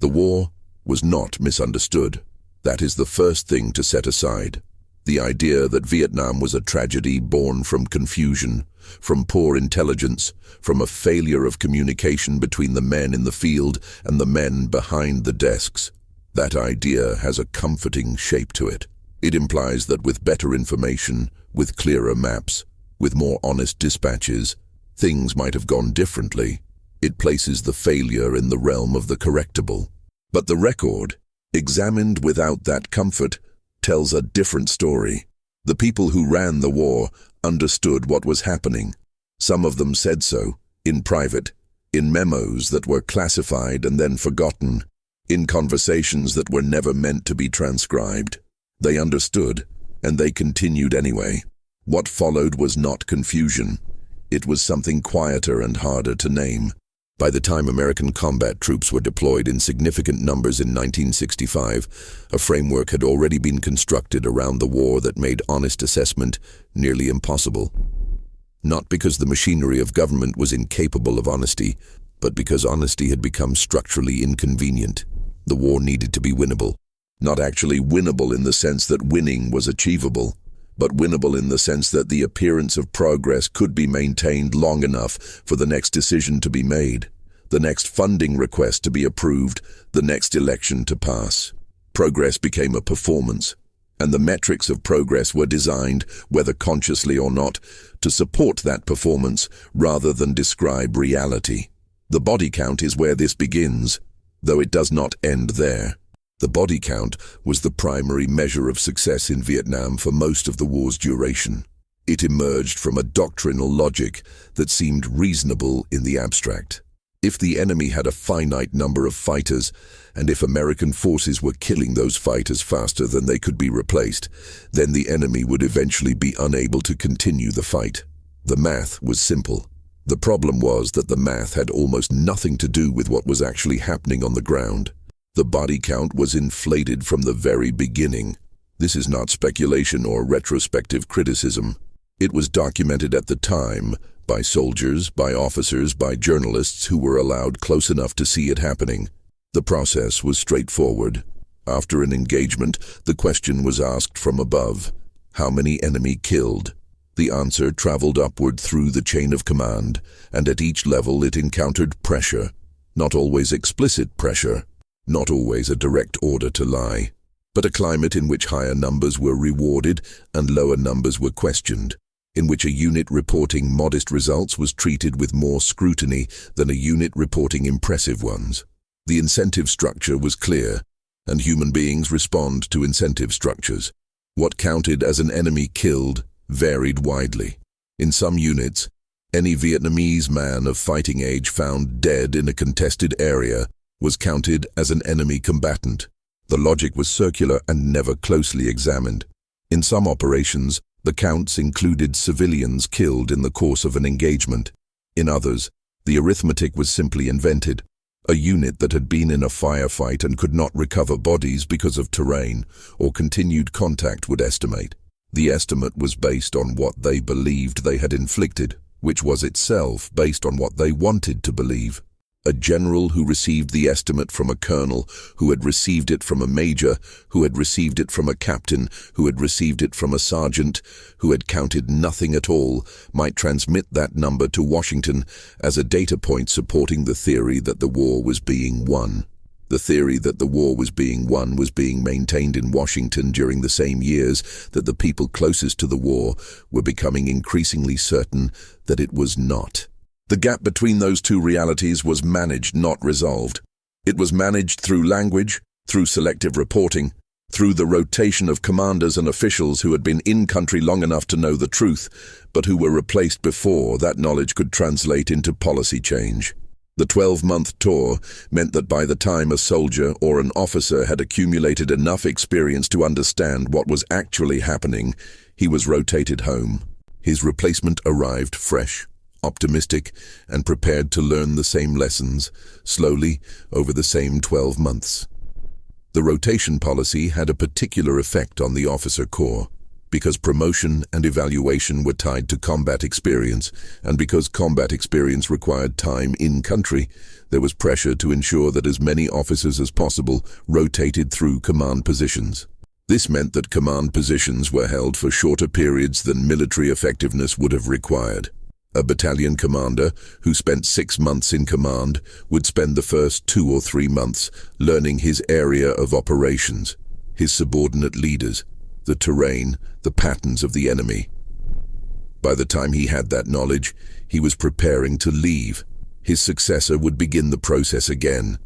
The war was not misunderstood. That is the first thing to set aside. The idea that Vietnam was a tragedy born from confusion, from poor intelligence, from a failure of communication between the men in the field and the men behind the desks. That idea has a comforting shape to it. It implies that with better information, with clearer maps, with more honest dispatches, things might have gone differently. It places the failure in the realm of the correctable. But the record, examined without that comfort, tells a different story. The people who ran the war understood what was happening. Some of them said so, in private, in memos that were classified and then forgotten, in conversations that were never meant to be transcribed. They understood, and they continued anyway. What followed was not confusion. It was something quieter and harder to name. By the time American combat troops were deployed in significant numbers in 1965, a framework had already been constructed around the war that made honest assessment nearly impossible. Not because the machinery of government was incapable of honesty, but because honesty had become structurally inconvenient. The war needed to be winnable. Not actually winnable in the sense that winning was achievable, but winnable in the sense that the appearance of progress could be maintained long enough for the next decision to be made, the next funding request to be approved, the next election to pass. Progress became a performance, and the metrics of progress were designed, whether consciously or not, to support that performance rather than describe reality. The body count is where this begins, though it does not end there. The body count was the primary measure of success in Vietnam for most of the war's duration. It emerged from a doctrinal logic that seemed reasonable in the abstract. If the enemy had a finite number of fighters, and if American forces were killing those fighters faster than they could be replaced, then the enemy would eventually be unable to continue the fight. The math was simple. The problem was that the math had almost nothing to do with what was actually happening on the ground. The body count was inflated from the very beginning. This is not speculation or retrospective criticism. It was documented at the time by soldiers, by officers, by journalists who were allowed close enough to see it happening. The process was straightforward. After an engagement, the question was asked from above: how many enemy killed? The answer traveled upward through the chain of command, and at each level it encountered pressure. Not always explicit pressure. Not always a direct order to lie, but a climate in which higher numbers were rewarded and lower numbers were questioned, in which a unit reporting modest results was treated with more scrutiny than a unit reporting impressive ones. The incentive structure was clear, and human beings respond to incentive structures. What counted as an enemy killed varied widely. In some units, any Vietnamese man of fighting age found dead in a contested area was counted as an enemy combatant. The logic was circular and never closely examined. In some operations, the counts included civilians killed in the course of an engagement. In others, the arithmetic was simply invented. A unit that had been in a firefight and could not recover bodies because of terrain or continued contact would estimate. The estimate was based on what they believed they had inflicted, which was itself based on what they wanted to believe. A general who received the estimate from a colonel, who had received it from a major, who had received it from a captain, who had received it from a sergeant, who had counted nothing at all, might transmit that number to Washington as a data point supporting the theory that the war was being won. The theory that the war was being won was being maintained in Washington during the same years that the people closest to the war were becoming increasingly certain that it was not. The gap between those two realities was managed, not resolved. It was managed through language, through selective reporting, through the rotation of commanders and officials who had been in country long enough to know the truth, but who were replaced before that knowledge could translate into policy change. The 12-month tour meant that by the time a soldier or an officer had accumulated enough experience to understand what was actually happening, he was rotated home. His replacement arrived fresh, optimistic, and prepared to learn the same lessons, slowly, over the same 12 months. The rotation policy had a particular effect on the officer corps. because promotion and evaluation were tied to combat experience, and because combat experience required time in country, there was pressure to ensure that as many officers as possible rotated through command positions. This meant that command positions were held for shorter periods than military effectiveness would have required. A battalion commander who spent 6 months in command would spend the first 2 or 3 months learning his area of operations, his subordinate leaders, the terrain, the patterns of the enemy. By the time he had that knowledge, he was preparing to leave. His successor would begin the process again.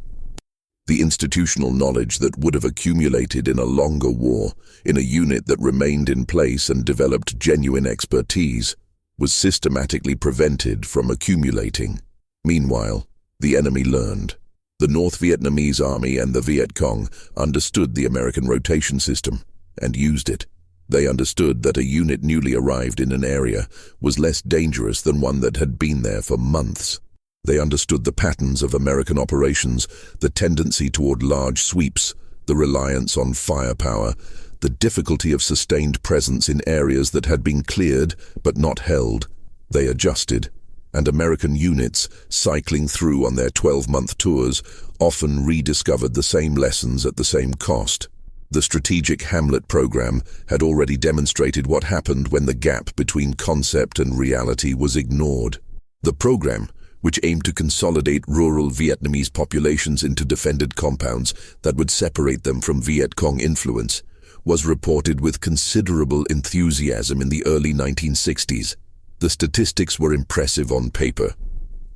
The institutional knowledge that would have accumulated in a longer war, in a unit that remained in place and developed genuine expertise, was systematically prevented from accumulating. Meanwhile, the enemy learned. The North Vietnamese Army and the Viet Cong understood the American rotation system and used it. They understood that a unit newly arrived in an area was less dangerous than one that had been there for months. They understood the patterns of American operations, the tendency toward large sweeps, the reliance on firepower, the difficulty of sustained presence in areas that had been cleared but not held. They adjusted, and American units, cycling through on their 12-month tours, often rediscovered the same lessons at the same cost. The strategic Hamlet program had already demonstrated what happened when the gap between concept and reality was ignored. The program, which aimed to consolidate rural Vietnamese populations into defended compounds that would separate them from Viet Cong influence, was reported with considerable enthusiasm in the early 1960s. The statistics were impressive on paper.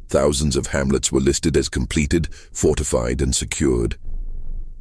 Thousands of hamlets were listed as completed, fortified, and secured.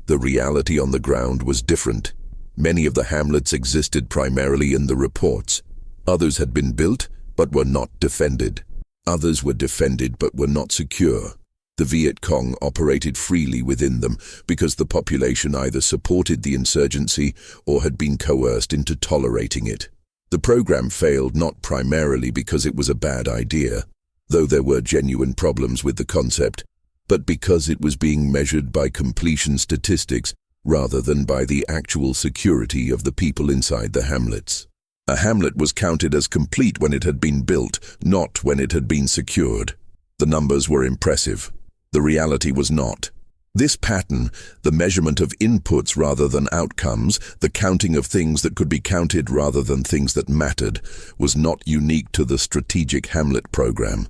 The reality on the ground was different. Many of the hamlets existed primarily in the reports. Others had been built, but were not defended. Others were defended, but were not secure. The Viet Cong operated freely within them because the population either supported the insurgency or had been coerced into tolerating it. The program failed not primarily because it was a bad idea, though there were genuine problems with the concept, but because it was being measured by completion statistics rather than by the actual security of the people inside the hamlets. A hamlet was counted as complete when it had been built, not when it had been secured. The numbers were impressive. The reality was not. This pattern, the measurement of inputs rather than outcomes, the counting of things that could be counted rather than things that mattered, was not unique to the strategic Hamlet program.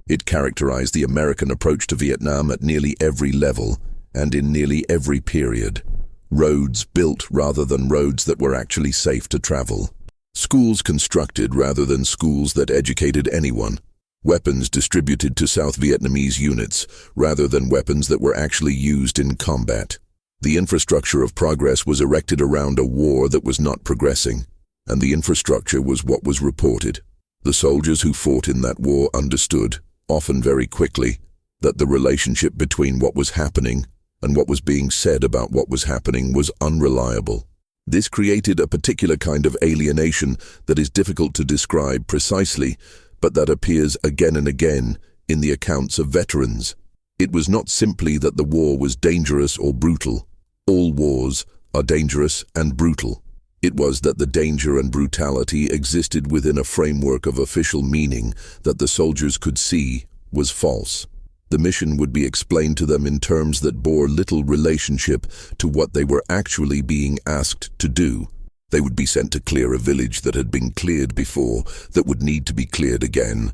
It characterized the American approach to Vietnam at nearly every level and in nearly every period. Roads built rather than roads that were actually safe to travel. Schools constructed rather than schools that educated anyone. Weapons distributed to South Vietnamese units rather than weapons that were actually used in combat. The infrastructure of progress was erected around a war that was not progressing, and the infrastructure was what was reported. The soldiers who fought in that war understood, often very quickly, that the relationship between what was happening and what was being said about what was happening was unreliable. This created a particular kind of alienation that is difficult to describe precisely, but that appears again and again in the accounts of veterans. It was not simply that the war was dangerous or brutal. All wars are dangerous and brutal. It was that the danger and brutality existed within a framework of official meaning that the soldiers could see was false. The mission would be explained to them in terms that bore little relationship to what they were actually being asked to do. They would be sent to clear a village that had been cleared before, that would need to be cleared again,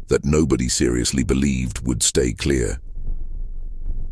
that nobody seriously believed would stay clear.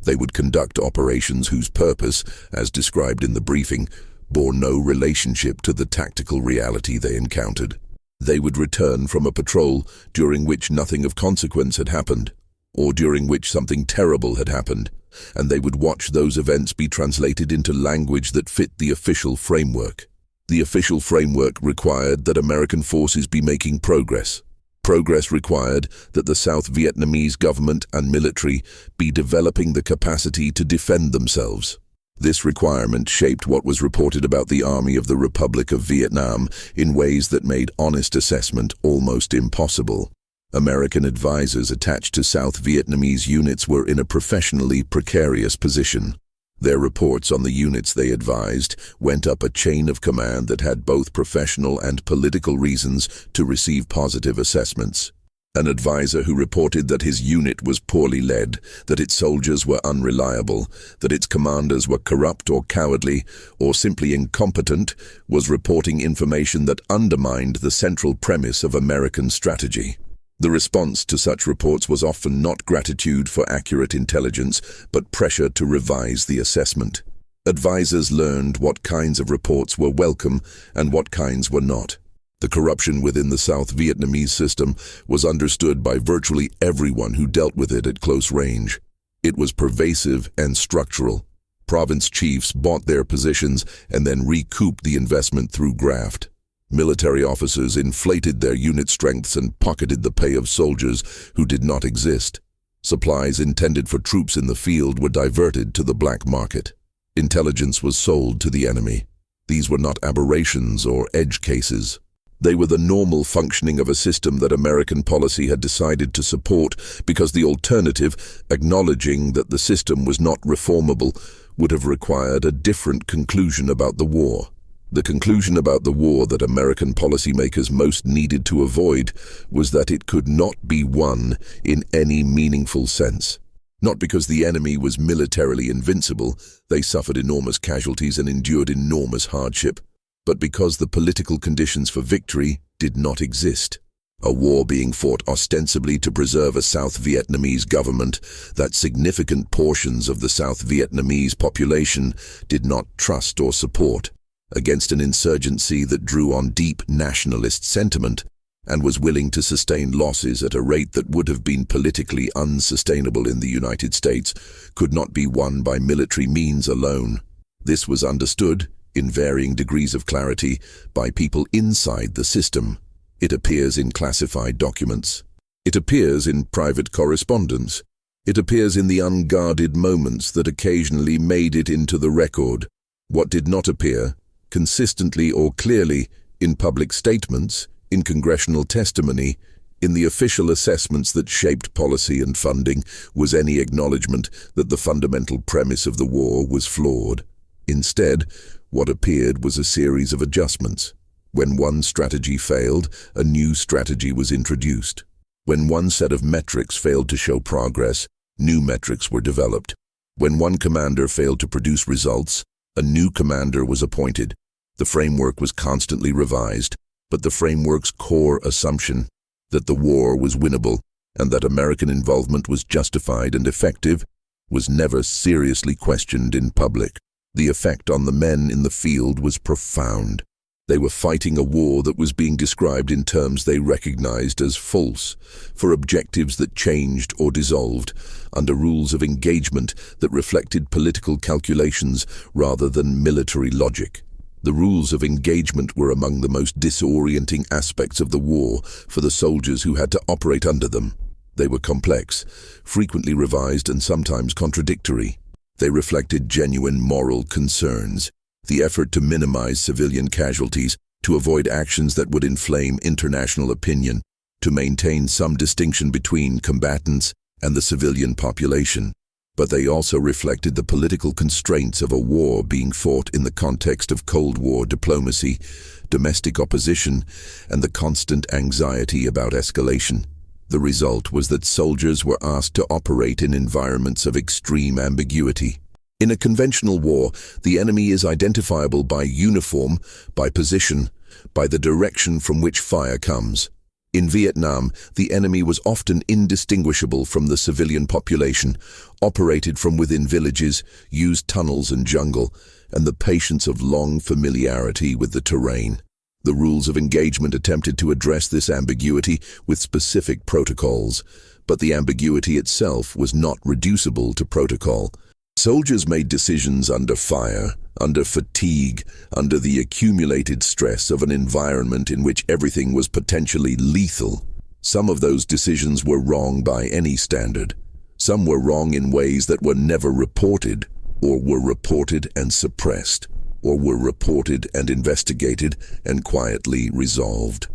They would conduct operations whose purpose, as described in the briefing, bore no relationship to the tactical reality they encountered. They would return from a patrol during which nothing of consequence had happened, or during which something terrible had happened, and they would watch those events be translated into language that fit the official framework. The official framework required that American forces be making progress. Progress required that the South Vietnamese government and military be developing the capacity to defend themselves. This requirement shaped what was reported about the Army of the Republic of Vietnam in ways that made honest assessment almost impossible. American advisors attached to South Vietnamese units were in a professionally precarious position. Their reports on the units they advised went up a chain of command that had both professional and political reasons to receive positive assessments. An advisor who reported that his unit was poorly led, that its soldiers were unreliable, that its commanders were corrupt or cowardly, or simply incompetent, was reporting information that undermined the central premise of American strategy. The response to such reports was often not gratitude for accurate intelligence, but pressure to revise the assessment. Advisors learned what kinds of reports were welcome and what kinds were not. The corruption within the South Vietnamese system was understood by virtually everyone who dealt with it at close range. It was pervasive and structural. Province chiefs bought their positions and then recouped the investment through graft. Military officers inflated their unit strengths and pocketed the pay of soldiers who did not exist. Supplies intended for troops in the field were diverted to the black market. Intelligence was sold to the enemy. These were not aberrations or edge cases. They were the normal functioning of a system that American policy had decided to support because the alternative, acknowledging that the system was not reformable, would have required a different conclusion about the war. The conclusion about the war that American policymakers most needed to avoid was that it could not be won in any meaningful sense. Not because the enemy was militarily invincible, they suffered enormous casualties and endured enormous hardship, but because the political conditions for victory did not exist. A war being fought ostensibly to preserve a South Vietnamese government that significant portions of the South Vietnamese population did not trust or support, against an insurgency that drew on deep nationalist sentiment and was willing to sustain losses at a rate that would have been politically unsustainable in the United States, could not be won by military means alone. This was understood, in varying degrees of clarity, by people inside the system. It appears in classified documents. It appears in private correspondence. It appears in the unguarded moments that occasionally made it into the record. What did not appear, consistently or clearly, in public statements, in congressional testimony, in the official assessments that shaped policy and funding, was any acknowledgement that the fundamental premise of the war was flawed. Instead, what appeared was a series of adjustments. When one strategy failed, a new strategy was introduced. When one set of metrics failed to show progress, new metrics were developed. When one commander failed to produce results, a new commander was appointed. The framework was constantly revised, but the framework's core assumption, that the war was winnable and that American involvement was justified and effective, was never seriously questioned in public. The effect on the men in the field was profound. They were fighting a war that was being described in terms they recognized as false, for objectives that changed or dissolved, under rules of engagement that reflected political calculations rather than military logic. The rules of engagement were among the most disorienting aspects of the war for the soldiers who had to operate under them. They were complex, frequently revised and sometimes contradictory. They reflected genuine moral concerns, the effort to minimize civilian casualties, to avoid actions that would inflame international opinion, to maintain some distinction between combatants and the civilian population. But they also reflected the political constraints of a war being fought in the context of Cold War diplomacy, domestic opposition, and the constant anxiety about escalation. The result was that soldiers were asked to operate in environments of extreme ambiguity. In a conventional war, the enemy is identifiable by uniform, by position, by the direction from which fire comes. In Vietnam, the enemy was often indistinguishable from the civilian population, operated from within villages, used tunnels and jungle, and the patience of long familiarity with the terrain. The rules of engagement attempted to address this ambiguity with specific protocols, but the ambiguity itself was not reducible to protocol. Soldiers made decisions under fire, under fatigue, under the accumulated stress of an environment in which everything was potentially lethal. Some of those decisions were wrong by any standard. Some were wrong in ways that were never reported, or were reported and suppressed, or were reported and investigated and quietly resolved.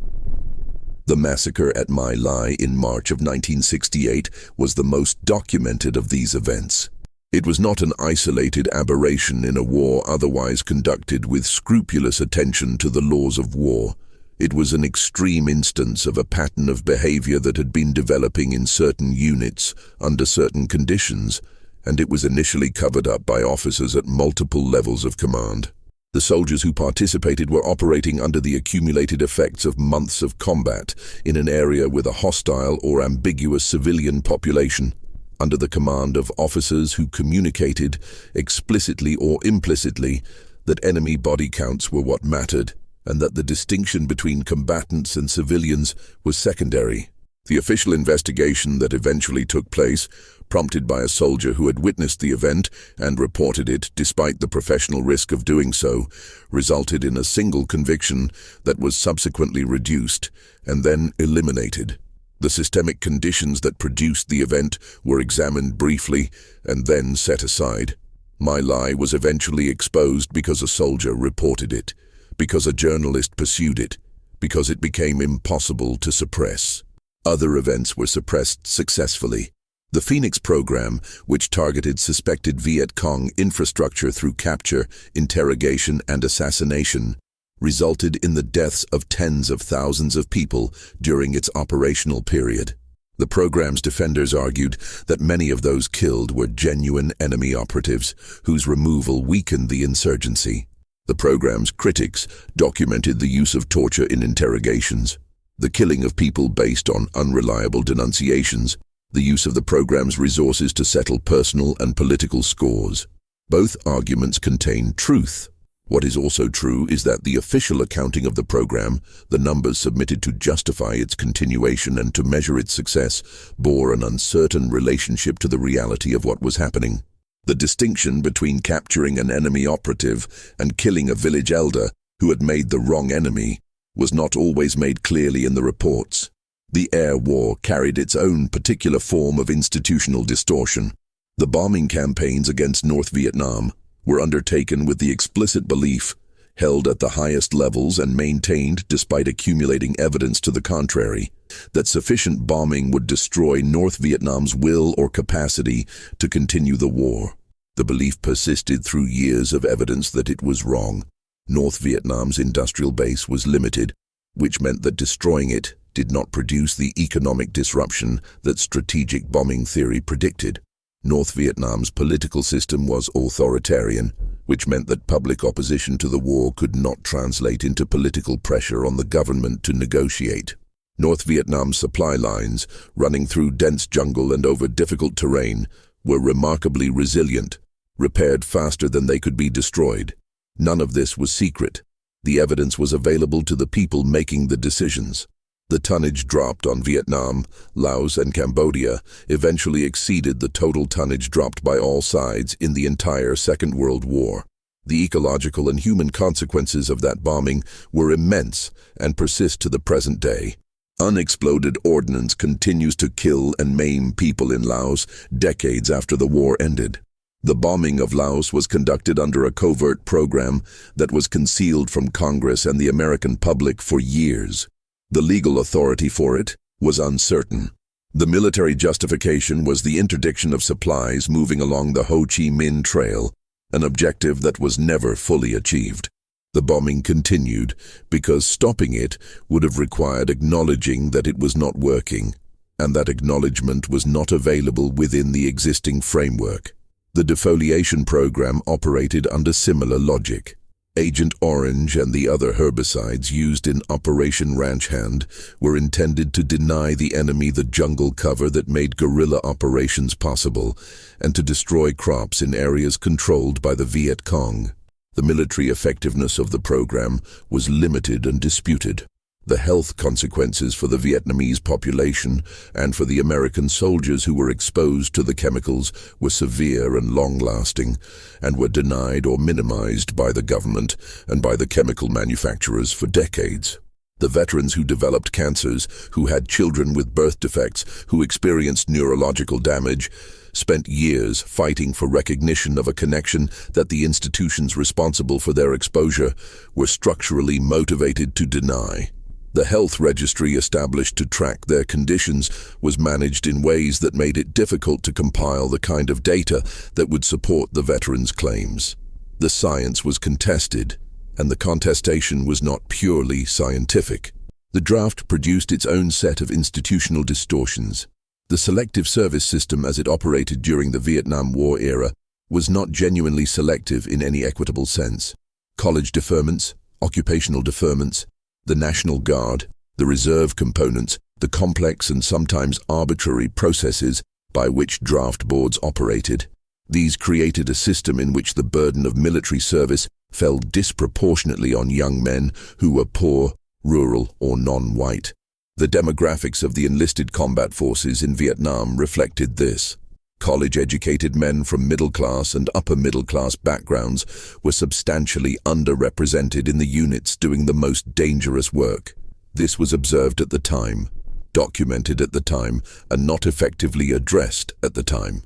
The massacre at My Lai in March of 1968 was the most documented of these events. It was not an isolated aberration in a war otherwise conducted with scrupulous attention to the laws of war. It was an extreme instance of a pattern of behavior that had been developing in certain units under certain conditions, and it was initially covered up by officers at multiple levels of command. The soldiers who participated were operating under the accumulated effects of months of combat in an area with a hostile or ambiguous civilian population, under the command of officers who communicated, explicitly or implicitly, that enemy body counts were what mattered, and that the distinction between combatants and civilians was secondary. The official investigation that eventually took place, prompted by a soldier who had witnessed the event and reported it despite the professional risk of doing so, resulted in a single conviction that was subsequently reduced and then eliminated. The systemic conditions that produced the event were examined briefly and then set aside. My lie was eventually exposed because a soldier reported it, because a journalist pursued it, because it became impossible to suppress. Other events were suppressed successfully. The Phoenix program, which targeted suspected Viet Cong infrastructure through capture, interrogation, and assassination, resulted in the deaths of tens of thousands of people during its operational period. The program's defenders argued that many of those killed were genuine enemy operatives whose removal weakened the insurgency. The program's critics documented the use of torture in interrogations, the killing of people based on unreliable denunciations, the use of the program's resources to settle personal and political scores. Both arguments contain truth. What is also true is that the official accounting of the program, the numbers submitted to justify its continuation and to measure its success, bore an uncertain relationship to the reality of what was happening. The distinction between capturing an enemy operative and killing a village elder who had made the wrong enemy was not always made clearly in the reports. The air war carried its own particular form of institutional distortion. The bombing campaigns against North Vietnam were undertaken with the explicit belief, held at the highest levels and maintained despite accumulating evidence to the contrary, that sufficient bombing would destroy North Vietnam's will or capacity to continue the war. The belief persisted through years of evidence that it was wrong. North Vietnam's industrial base was limited, which meant that destroying it did not produce the economic disruption that strategic bombing theory predicted. North Vietnam's political system was authoritarian, which meant that public opposition to the war could not translate into political pressure on the government to negotiate. North Vietnam's supply lines, running through dense jungle and over difficult terrain, were remarkably resilient, repaired faster than they could be destroyed. None of this was secret. The evidence was available to the people making the decisions. The tonnage dropped on Vietnam, Laos, and Cambodia eventually exceeded the total tonnage dropped by all sides in the entire Second World War. The ecological and human consequences of that bombing were immense and persist to the present day. Unexploded ordnance continues to kill and maim people in Laos decades after the war ended. The bombing of Laos was conducted under a covert program that was concealed from Congress and the American public for years. The legal authority for it was uncertain. The military justification was the interdiction of supplies moving along the Ho Chi Minh Trail, an objective that was never fully achieved. The bombing continued because stopping it would have required acknowledging that it was not working, and that acknowledgement was not available within the existing framework. The defoliation program operated under similar logic. Agent Orange and the other herbicides used in Operation Ranch Hand were intended to deny the enemy the jungle cover that made guerrilla operations possible and to destroy crops in areas controlled by the Viet Cong. The military effectiveness of the program was limited and disputed. The health consequences for the Vietnamese population and for the American soldiers who were exposed to the chemicals were severe and long-lasting, and were denied or minimized by the government and by the chemical manufacturers for decades. The veterans who developed cancers, who had children with birth defects, who experienced neurological damage, spent years fighting for recognition of a connection that the institutions responsible for their exposure were structurally motivated to deny. The health registry established to track their conditions was managed in ways that made it difficult to compile the kind of data that would support the veterans' claims. The science was contested, and the contestation was not purely scientific. The draft produced its own set of institutional distortions. The selective service system as it operated during the Vietnam War era was not genuinely selective in any equitable sense. College deferments, occupational deferments, the National Guard, the reserve components, the complex and sometimes arbitrary processes by which draft boards operated. These created a system in which the burden of military service fell disproportionately on young men who were poor, rural, or non-white. The demographics of the enlisted combat forces in Vietnam reflected this. College-educated men from middle-class and upper-middle-class backgrounds were substantially underrepresented in the units doing the most dangerous work. This was observed at the time, documented at the time, and not effectively addressed at the time.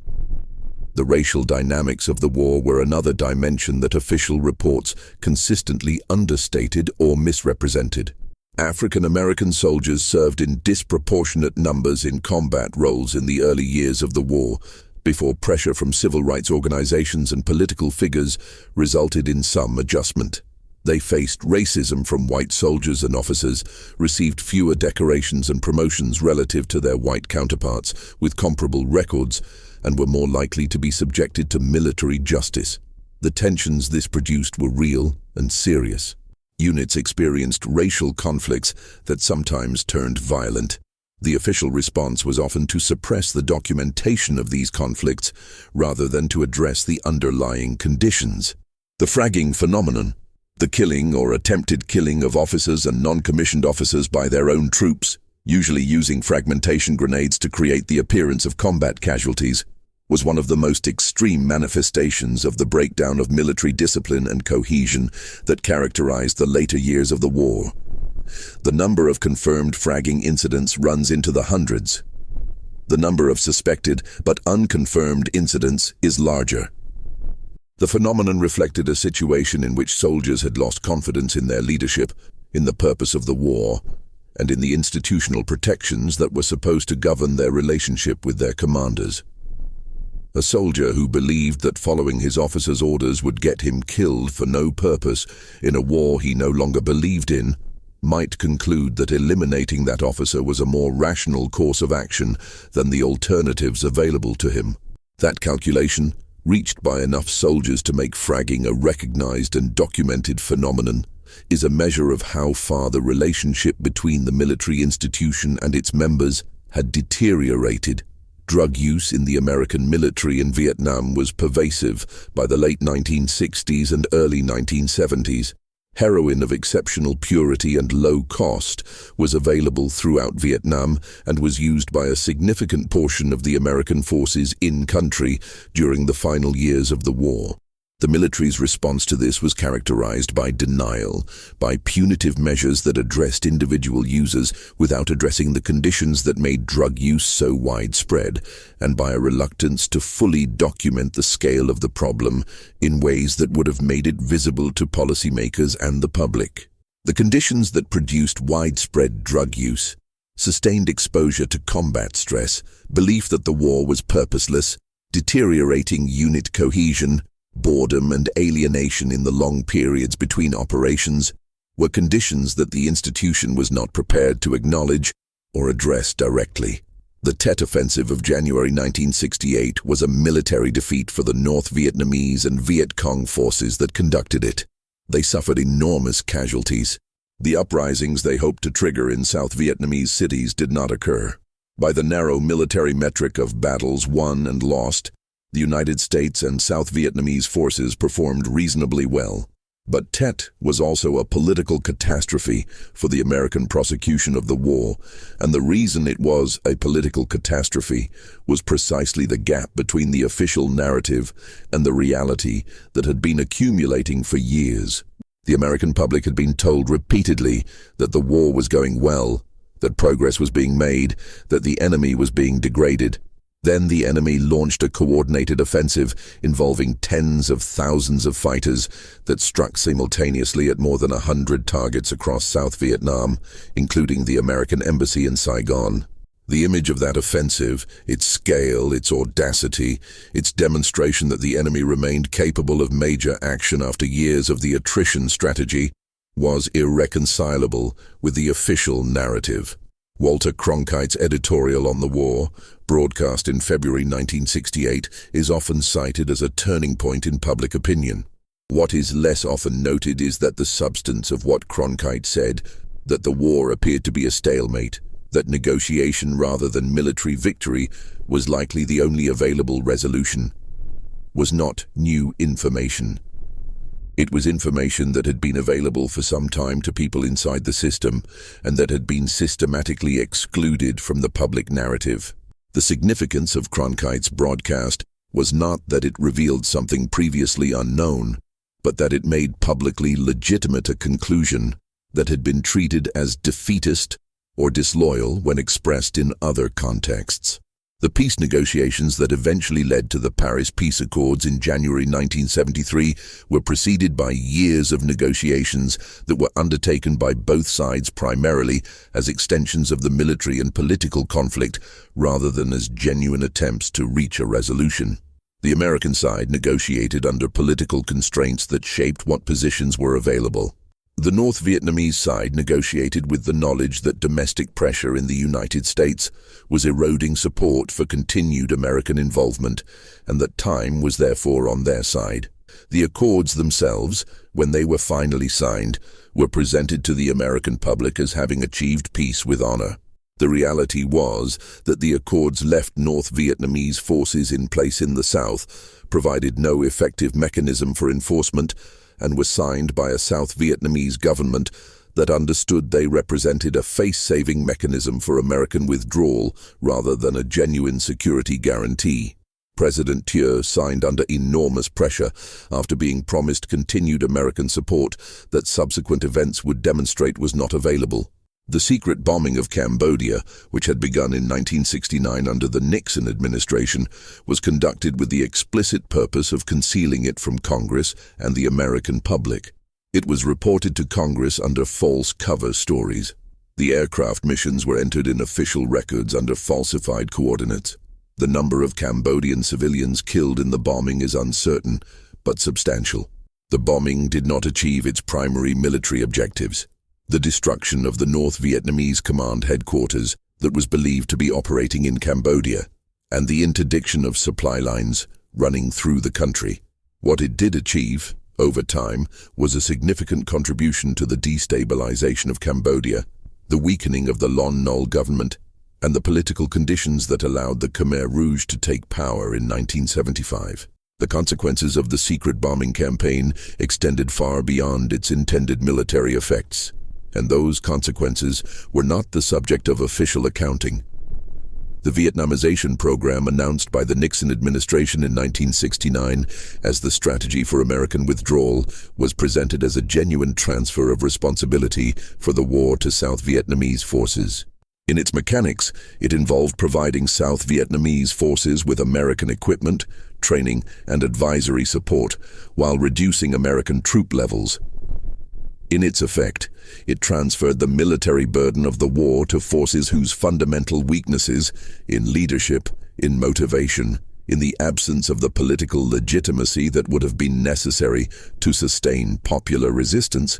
The racial dynamics of the war were another dimension that official reports consistently understated or misrepresented. African American soldiers served in disproportionate numbers in combat roles in the early years of the war, before pressure from civil rights organizations and political figures resulted in some adjustment. They faced racism from white soldiers and officers, received fewer decorations and promotions relative to their white counterparts with comparable records, and were more likely to be subjected to military justice. The tensions this produced were real and serious. Units experienced racial conflicts that sometimes turned violent. The official response was often to suppress the documentation of these conflicts rather than to address the underlying conditions. The fragging phenomenon, the killing or attempted killing of officers and non-commissioned officers by their own troops, usually using fragmentation grenades to create the appearance of combat casualties, was one of the most extreme manifestations of the breakdown of military discipline and cohesion that characterized the later years of the war. The number of confirmed fragging incidents runs into the hundreds. The number of suspected but unconfirmed incidents is larger. The phenomenon reflected a situation in which soldiers had lost confidence in their leadership, in the purpose of the war, and in the institutional protections that were supposed to govern their relationship with their commanders. A soldier who believed that following his officer's orders would get him killed for no purpose in a war he no longer believed in might conclude that eliminating that officer was a more rational course of action than the alternatives available to him. That calculation, reached by enough soldiers to make fragging a recognized and documented phenomenon, is a measure of how far the relationship between the military institution and its members had deteriorated. Drug use in the American military in Vietnam was pervasive by the late 1960s and early 1970s. Heroin of exceptional purity and low cost was available throughout Vietnam and was used by a significant portion of the American forces in-country during the final years of the war. The military's response to this was characterized by denial, by punitive measures that addressed individual users without addressing the conditions that made drug use so widespread, and by a reluctance to fully document the scale of the problem in ways that would have made it visible to policymakers and the public. The conditions that produced widespread drug use, sustained exposure to combat stress, belief that the war was purposeless, deteriorating unit cohesion, boredom and alienation in the long periods between operations were conditions that the institution was not prepared to acknowledge or address directly. The Tet Offensive of January 1968 was a military defeat for the North Vietnamese and Viet Cong forces that conducted it. They suffered enormous casualties. The uprisings they hoped to trigger in South Vietnamese cities did not occur. By the narrow military metric of battles won and lost, the United States and South Vietnamese forces performed reasonably well. But Tet was also a political catastrophe for the American prosecution of the war, and the reason it was a political catastrophe was precisely the gap between the official narrative and the reality that had been accumulating for years. The American public had been told repeatedly that the war was going well, that progress was being made, that the enemy was being degraded. Then the enemy launched a coordinated offensive involving tens of thousands of fighters that struck simultaneously at more than 100 targets across South Vietnam, including the American embassy in Saigon. The image of that offensive, its scale, its audacity, its demonstration that the enemy remained capable of major action after years of the attrition strategy, was irreconcilable with the official narrative. Walter Cronkite's editorial on the war, broadcast in February 1968, is often cited as a turning point in public opinion. What is less often noted is that the substance of what Cronkite said, that the war appeared to be a stalemate, that negotiation rather than military victory was likely the only available resolution, was not new information. It was information that had been available for some time to people inside the system and that had been systematically excluded from the public narrative. The significance of Cronkite's broadcast was not that it revealed something previously unknown, but that it made publicly legitimate a conclusion that had been treated as defeatist or disloyal when expressed in other contexts. The peace negotiations that eventually led to the Paris Peace Accords in January 1973 were preceded by years of negotiations that were undertaken by both sides primarily as extensions of the military and political conflict rather than as genuine attempts to reach a resolution. The American side negotiated under political constraints that shaped what positions were available. The North Vietnamese side negotiated with the knowledge that domestic pressure in the United States was eroding support for continued American involvement and that time was therefore on their side. The accords themselves, when they were finally signed, were presented to the American public as having achieved peace with honor. The reality was that the accords left North Vietnamese forces in place in the South, provided no effective mechanism for enforcement, and were signed by a South Vietnamese government that understood they represented a face-saving mechanism for American withdrawal rather than a genuine security guarantee. President Thieu signed under enormous pressure after being promised continued American support that subsequent events would demonstrate was not available. The secret bombing of Cambodia, which had begun in 1969 under the Nixon administration, was conducted with the explicit purpose of concealing it from Congress and the American public. It was reported to Congress under false cover stories. The aircraft missions were entered in official records under falsified coordinates. The number of Cambodian civilians killed in the bombing is uncertain, but substantial. The bombing did not achieve its primary military objectives. The destruction of the North Vietnamese command headquarters that was believed to be operating in Cambodia, and the interdiction of supply lines running through the country. What it did achieve, over time, was a significant contribution to the destabilization of Cambodia, the weakening of the Lon Nol government, and the political conditions that allowed the Khmer Rouge to take power in 1975. The consequences of the secret bombing campaign extended far beyond its intended military effects, and those consequences were not the subject of official accounting. The Vietnamization program announced by the Nixon administration in 1969 as the strategy for American withdrawal was presented as a genuine transfer of responsibility for the war to South Vietnamese forces. In its mechanics, it involved providing South Vietnamese forces with American equipment, training, and advisory support, while reducing American troop levels. In its effect, it transferred the military burden of the war to forces whose fundamental weaknesses, in leadership, in motivation, in the absence of the political legitimacy that would have been necessary to sustain popular resistance,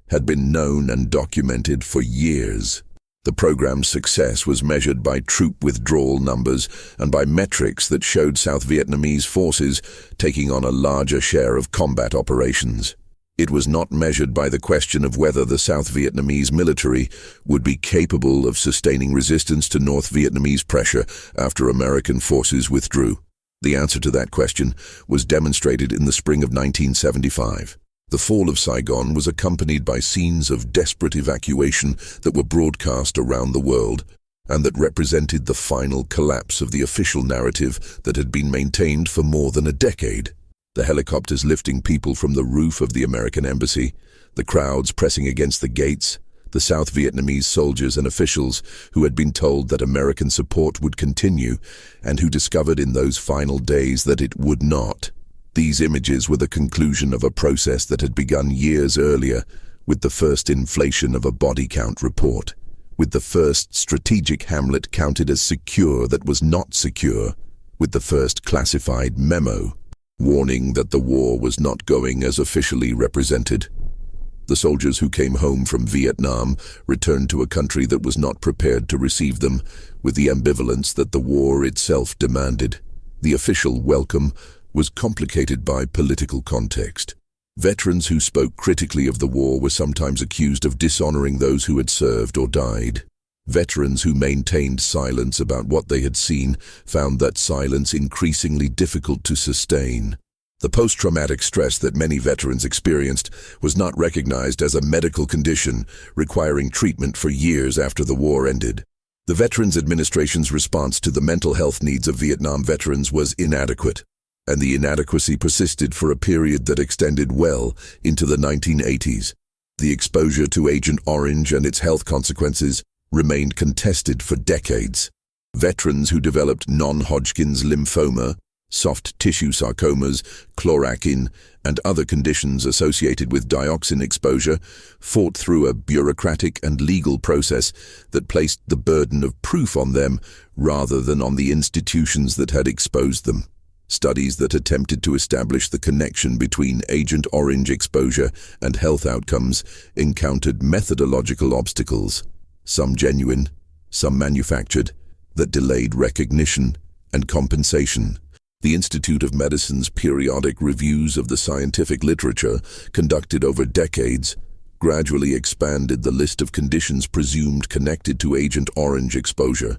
had been known and documented for years. The program's success was measured by troop withdrawal numbers and by metrics that showed South Vietnamese forces taking on a larger share of combat operations. It was not measured by the question of whether the South Vietnamese military would be capable of sustaining resistance to North Vietnamese pressure after American forces withdrew. The answer to that question was demonstrated in the spring of 1975. The fall of Saigon was accompanied by scenes of desperate evacuation that were broadcast around the world, and that represented the final collapse of the official narrative that had been maintained for more than a decade. The helicopters lifting people from the roof of the American embassy, the crowds pressing against the gates, the South Vietnamese soldiers and officials who had been told that American support would continue and who discovered in those final days that it would not. These images were the conclusion of a process that had begun years earlier with the first inflation of a body count report, with the first strategic hamlet counted as secure that was not secure, with the first classified memo, warning that the war was not going as officially represented. The soldiers who came home from Vietnam returned to a country that was not prepared to receive them, with the ambivalence that the war itself demanded. The official welcome was complicated by political context. Veterans who spoke critically of the war were sometimes accused of dishonoring those who had served or died. Veterans who maintained silence about what they had seen found that silence increasingly difficult to sustain. The post-traumatic stress that many veterans experienced was not recognized as a medical condition requiring treatment for years after the war ended. The Veterans Administration's response to the mental health needs of Vietnam veterans was inadequate, and the inadequacy persisted for a period that extended well into the 1980s. The exposure to Agent Orange and its health consequences remained contested for decades. Veterans who developed non-Hodgkin's lymphoma, soft tissue sarcomas, chloroquine, and other conditions associated with dioxin exposure fought through a bureaucratic and legal process that placed the burden of proof on them rather than on the institutions that had exposed them. Studies that attempted to establish the connection between Agent Orange exposure and health outcomes encountered methodological obstacles, some genuine, some manufactured, that delayed recognition and compensation. The Institute of Medicine's periodic reviews of the scientific literature, conducted over decades, gradually expanded the list of conditions presumed connected to Agent Orange exposure.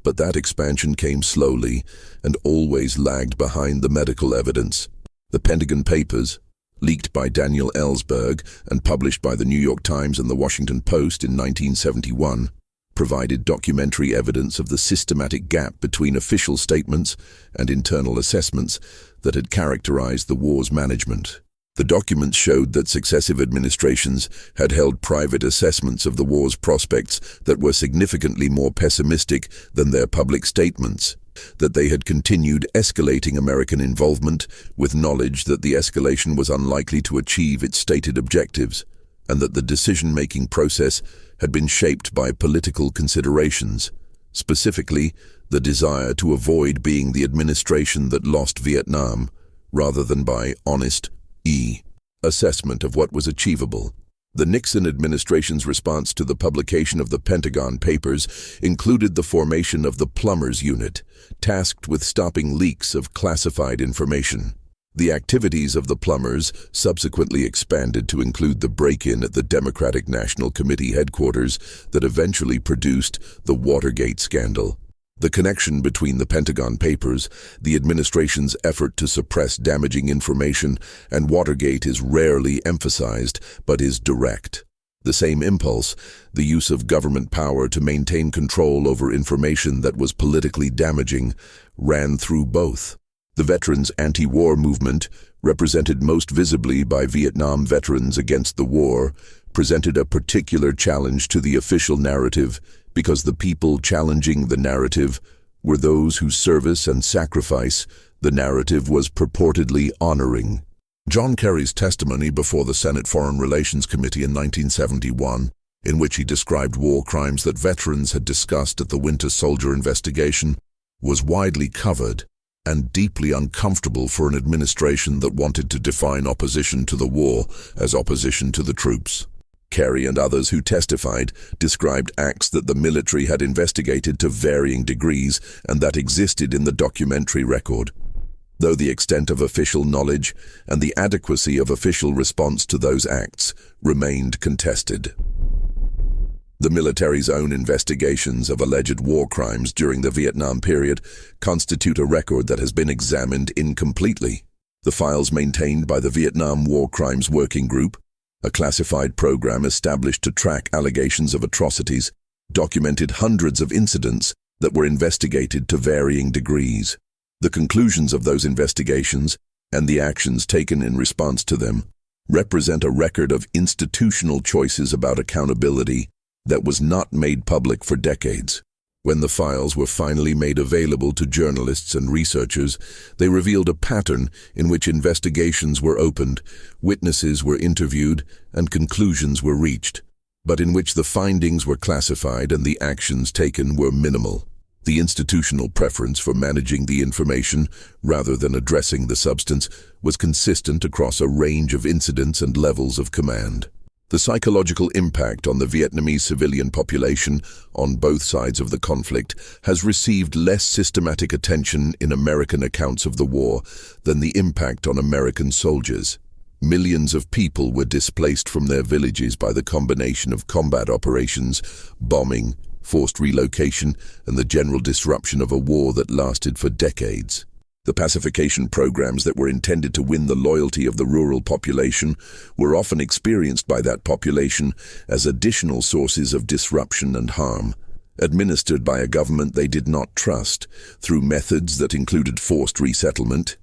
But that expansion came slowly and always lagged behind the medical evidence. The Pentagon Papers, leaked by Daniel Ellsberg and published by the New York Times and the Washington Post in 1971, provided documentary evidence of the systematic gap between official statements and internal assessments that had characterized the war's management. The documents showed that successive administrations had held private assessments of the war's prospects that were significantly more pessimistic than their public statements, that they had continued escalating American involvement with knowledge that the escalation was unlikely to achieve its stated objectives, and that the decision-making process had been shaped by political considerations, specifically the desire to avoid being the administration that lost Vietnam, rather than by honest assessment of what was achievable. The Nixon administration's response to the publication of the Pentagon Papers included the formation of the Plumbers Unit, tasked with stopping leaks of classified information. The activities of the Plumbers subsequently expanded to include the break-in at the Democratic National Committee headquarters that eventually produced the Watergate scandal. The connection between the Pentagon Papers, the administration's effort to suppress damaging information, and Watergate is rarely emphasized, but is direct. The same impulse, the use of government power to maintain control over information that was politically damaging, ran through both. The veterans' anti-war movement, represented most visibly by Vietnam veterans against the war, presented a particular challenge to the official narrative because the people challenging the narrative were those whose service and sacrifice the narrative was purportedly honoring. John Kerry's testimony before the Senate Foreign Relations Committee in 1971, in which he described war crimes that veterans had discussed at the Winter Soldier investigation, was widely covered and deeply uncomfortable for an administration that wanted to define opposition to the war as opposition to the troops. Kerry and others who testified described acts that the military had investigated to varying degrees and that existed in the documentary record, though the extent of official knowledge and the adequacy of official response to those acts remained contested. The military's own investigations of alleged war crimes during the Vietnam period constitute a record that has been examined incompletely. The files maintained by the Vietnam War Crimes Working Group, a classified program established to track allegations of atrocities, documented hundreds of incidents that were investigated to varying degrees. The conclusions of those investigations and the actions taken in response to them represent a record of institutional choices about accountability that was not made public for decades. When the files were finally made available to journalists and researchers, they revealed a pattern in which investigations were opened, witnesses were interviewed, and conclusions were reached, but in which the findings were classified and the actions taken were minimal. The institutional preference for managing the information, rather than addressing the substance, was consistent across a range of incidents and levels of command. The psychological impact on the Vietnamese civilian population on both sides of the conflict has received less systematic attention in American accounts of the war than the impact on American soldiers. Millions of people were displaced from their villages by the combination of combat operations, bombing, forced relocation, and the general disruption of a war that lasted for decades. The pacification programs that were intended to win the loyalty of the rural population were often experienced by that population as additional sources of disruption and harm, administered by a government they did not trust, through methods that included forced resettlement,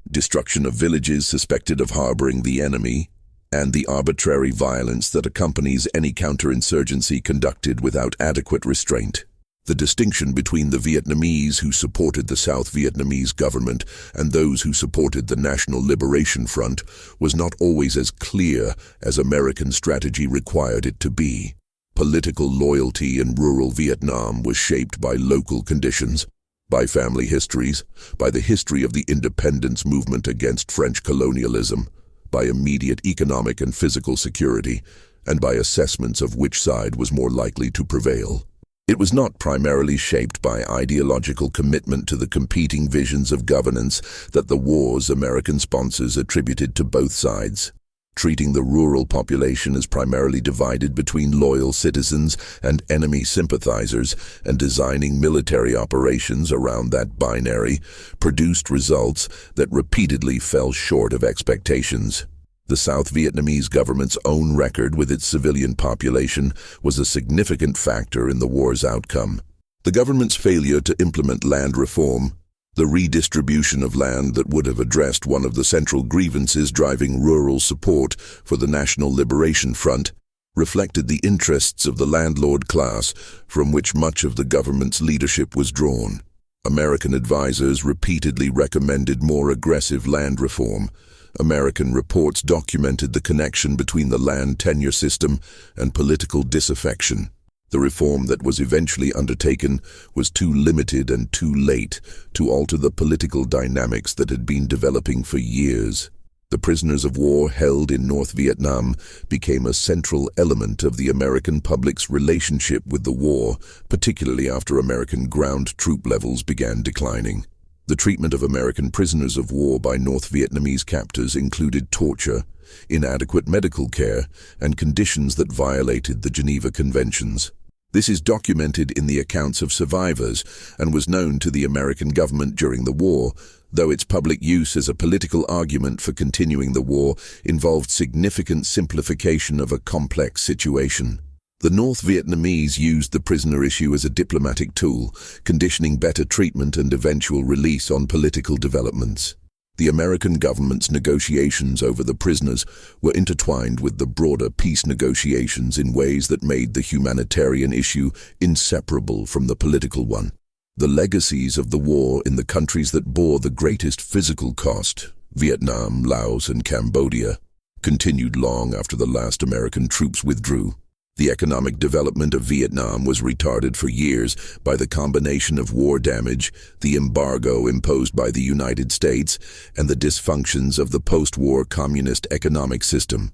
destruction of villages suspected of harboring the enemy, and the arbitrary violence that accompanies any counterinsurgency conducted without adequate restraint. The distinction between the Vietnamese who supported the South Vietnamese government and those who supported the National Liberation Front was not always as clear as American strategy required it to be. Political loyalty in rural Vietnam was shaped by local conditions, by family histories, by the history of the independence movement against French colonialism, by immediate economic and physical security, and by assessments of which side was more likely to prevail. It was not primarily shaped by ideological commitment to the competing visions of governance that the war's American sponsors attributed to both sides. Treating the rural population as primarily divided between loyal citizens and enemy sympathizers and designing military operations around that binary produced results that repeatedly fell short of expectations. The South Vietnamese government's own record with its civilian population was a significant factor in the war's outcome. The government's failure to implement land reform, the redistribution of land that would have addressed one of the central grievances driving rural support for the National Liberation Front, reflected the interests of the landlord class from which much of the government's leadership was drawn. American advisors repeatedly recommended more aggressive land reform. American reports documented the connection between the land tenure system and political disaffection. The reform that was eventually undertaken was too limited and too late to alter the political dynamics that had been developing for years. The prisoners of war held in North Vietnam became a central element of the American public's relationship with the war, particularly after American ground troop levels began declining. The treatment of American prisoners of war by North Vietnamese captors included torture, inadequate medical care, and conditions that violated the Geneva Conventions. This is documented in the accounts of survivors and was known to the American government during the war, though its public use as a political argument for continuing the war involved significant simplification of a complex situation. The North Vietnamese used the prisoner issue as a diplomatic tool, conditioning better treatment and eventual release on political developments. The American government's negotiations over the prisoners were intertwined with the broader peace negotiations in ways that made the humanitarian issue inseparable from the political one. The legacies of the war in the countries that bore the greatest physical cost, Vietnam, Laos, and Cambodia, continued long after the last American troops withdrew. The economic development of Vietnam was retarded for years by the combination of war damage, the embargo imposed by the United States, and the dysfunctions of the post-war communist economic system.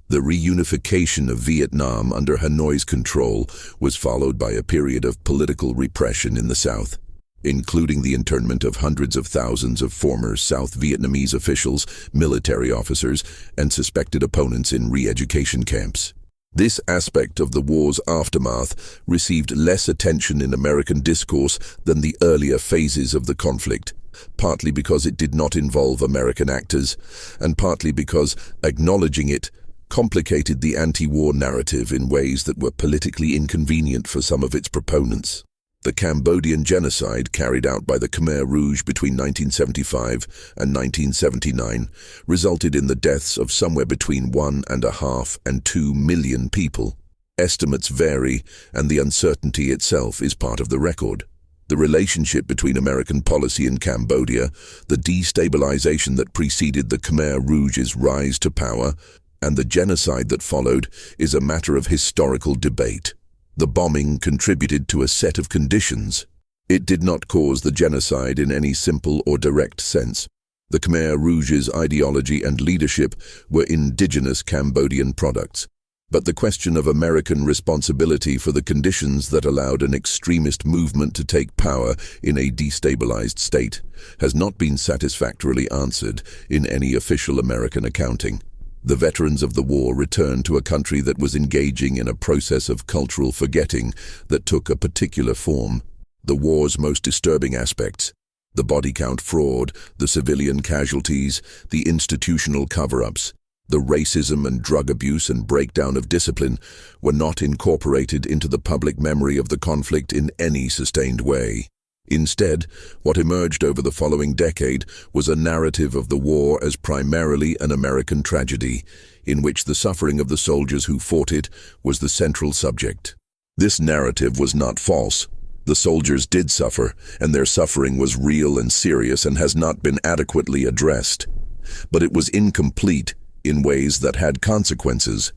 The reunification of Vietnam under Hanoi's control was followed by a period of political repression in the South, including the internment of hundreds of thousands of former South Vietnamese officials, military officers, and suspected opponents in re-education camps. This aspect of the war's aftermath received less attention in American discourse than the earlier phases of the conflict, partly because it did not involve American actors, and partly because acknowledging it complicated the anti-war narrative in ways that were politically inconvenient for some of its proponents. The Cambodian genocide carried out by the Khmer Rouge between 1975 and 1979 resulted in the deaths of somewhere between 1.5 and 2 million people. Estimates vary, and the uncertainty itself is part of the record. The relationship between American policy in Cambodia, the destabilization that preceded the Khmer Rouge's rise to power, and the genocide that followed is a matter of historical debate. The bombing contributed to a set of conditions. It did not cause the genocide in any simple or direct sense. The Khmer Rouge's ideology and leadership were indigenous Cambodian products. But the question of American responsibility for the conditions that allowed an extremist movement to take power in a destabilized state has not been satisfactorily answered in any official American accounting. The veterans of the war returned to a country that was engaging in a process of cultural forgetting that took a particular form. The war's most disturbing aspects, the body count fraud, the civilian casualties, the institutional cover-ups, the racism and drug abuse and breakdown of discipline, were not incorporated into the public memory of the conflict in any sustained way. Instead, what emerged over the following decade was a narrative of the war as primarily an American tragedy, in which the suffering of the soldiers who fought it was the central subject. This narrative was not false. The soldiers did suffer, and their suffering was real and serious and has not been adequately addressed. But it was incomplete in ways that had consequences.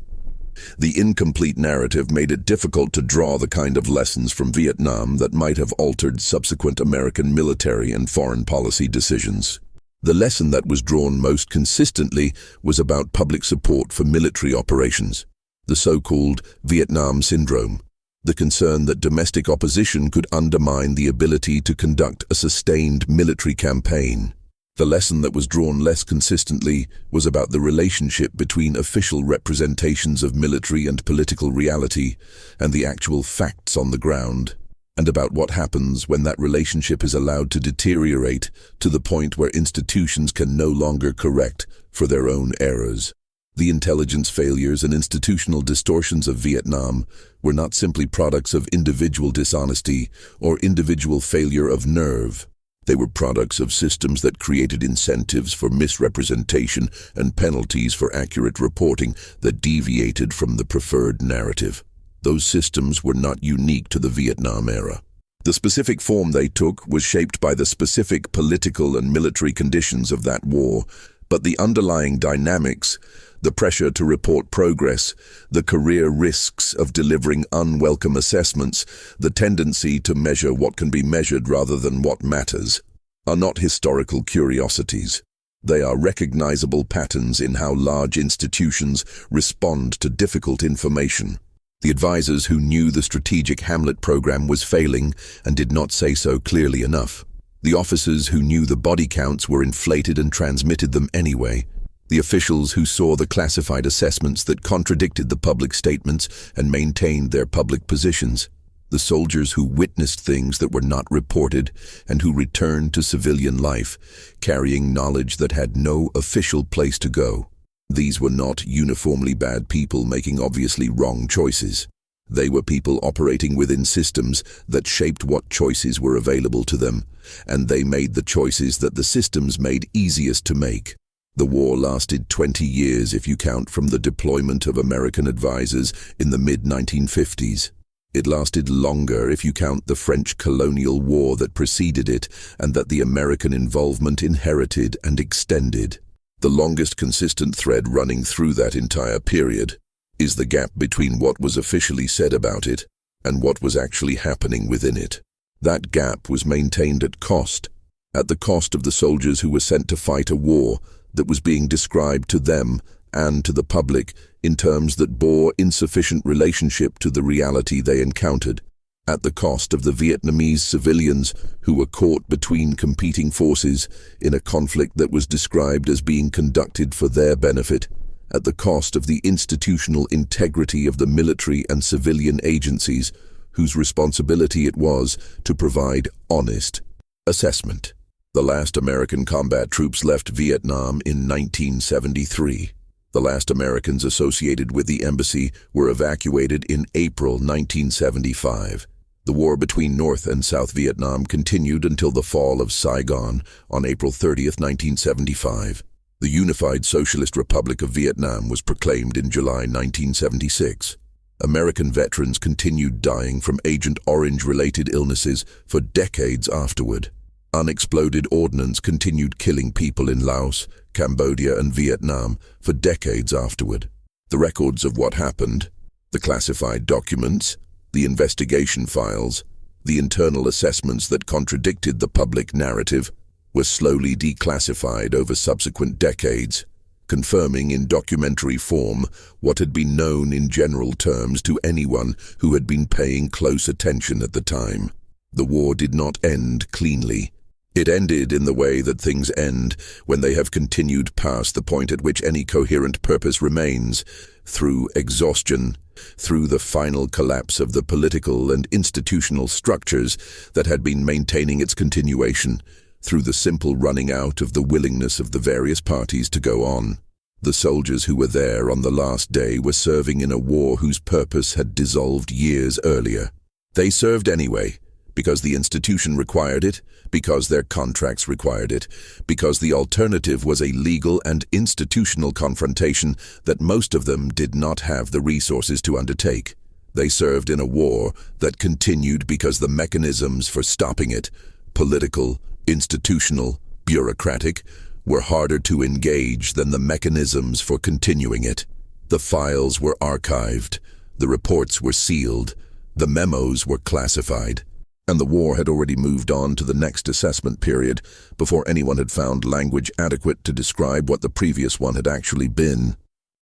The incomplete narrative made it difficult to draw the kind of lessons from Vietnam that might have altered subsequent American military and foreign policy decisions. The lesson that was drawn most consistently was about public support for military operations, the so-called Vietnam Syndrome, the concern that domestic opposition could undermine the ability to conduct a sustained military campaign. The lesson that was drawn less consistently was about the relationship between official representations of military and political reality and the actual facts on the ground, and about what happens when that relationship is allowed to deteriorate to the point where institutions can no longer correct for their own errors. The intelligence failures and institutional distortions of Vietnam were not simply products of individual dishonesty or individual failure of nerve. They were products of systems that created incentives for misrepresentation and penalties for accurate reporting that deviated from the preferred narrative. Those systems were not unique to the Vietnam era. The specific form they took was shaped by the specific political and military conditions of that war, but the underlying dynamics, the pressure to report progress, the career risks of delivering unwelcome assessments, the tendency to measure what can be measured rather than what matters, are not historical curiosities. They are recognizable patterns in how large institutions respond to difficult information. The advisors who knew the strategic Hamlet program was failing and did not say so clearly enough. The officers who knew the body counts were inflated and transmitted them anyway. The officials who saw the classified assessments that contradicted the public statements and maintained their public positions. The soldiers who witnessed things that were not reported and who returned to civilian life, carrying knowledge that had no official place to go. These were not uniformly bad people making obviously wrong choices. They were people operating within systems that shaped what choices were available to them, and they made the choices that the systems made easiest to make. The war lasted 20 years if you count from the deployment of American advisors in the mid-1950s. It lasted longer if you count the French colonial war that preceded it and that the American involvement inherited and extended. The longest consistent thread running through that entire period is the gap between what was officially said about it and what was actually happening within it. That gap was maintained at the cost of the soldiers who were sent to fight a war that was being described to them and to the public in terms that bore insufficient relationship to the reality they encountered, at the cost of the Vietnamese civilians who were caught between competing forces in a conflict that was described as being conducted for their benefit, at the cost of the institutional integrity of the military and civilian agencies whose responsibility it was to provide honest assessment. The last American combat troops left Vietnam in 1973. The last Americans associated with the embassy were evacuated in April 1975. The war between North and South Vietnam continued until the fall of Saigon on April 30, 1975. The Unified Socialist Republic of Vietnam was proclaimed in July 1976. American veterans continued dying from Agent Orange-related illnesses for decades afterward. Unexploded ordnance continued killing people in Laos, Cambodia, and Vietnam for decades afterward. The records of what happened, the classified documents, the investigation files, the internal assessments that contradicted the public narrative, were slowly declassified over subsequent decades, confirming in documentary form what had been known in general terms to anyone who had been paying close attention at the time. The war did not end cleanly. It ended in the way that things end when they have continued past the point at which any coherent purpose remains, through exhaustion, through the final collapse of the political and institutional structures that had been maintaining its continuation, through the simple running out of the willingness of the various parties to go on. The soldiers who were there on the last day were serving in a war whose purpose had dissolved years earlier. They served anyway, because the institution required it, because their contracts required it, because the alternative was a legal and institutional confrontation that most of them did not have the resources to undertake. They served in a war that continued because the mechanisms for stopping it, political, institutional, bureaucratic, were harder to engage than the mechanisms for continuing it. The files were archived, the reports were sealed, the memos were classified, and the war had already moved on to the next assessment period before anyone had found language adequate to describe what the previous one had actually been.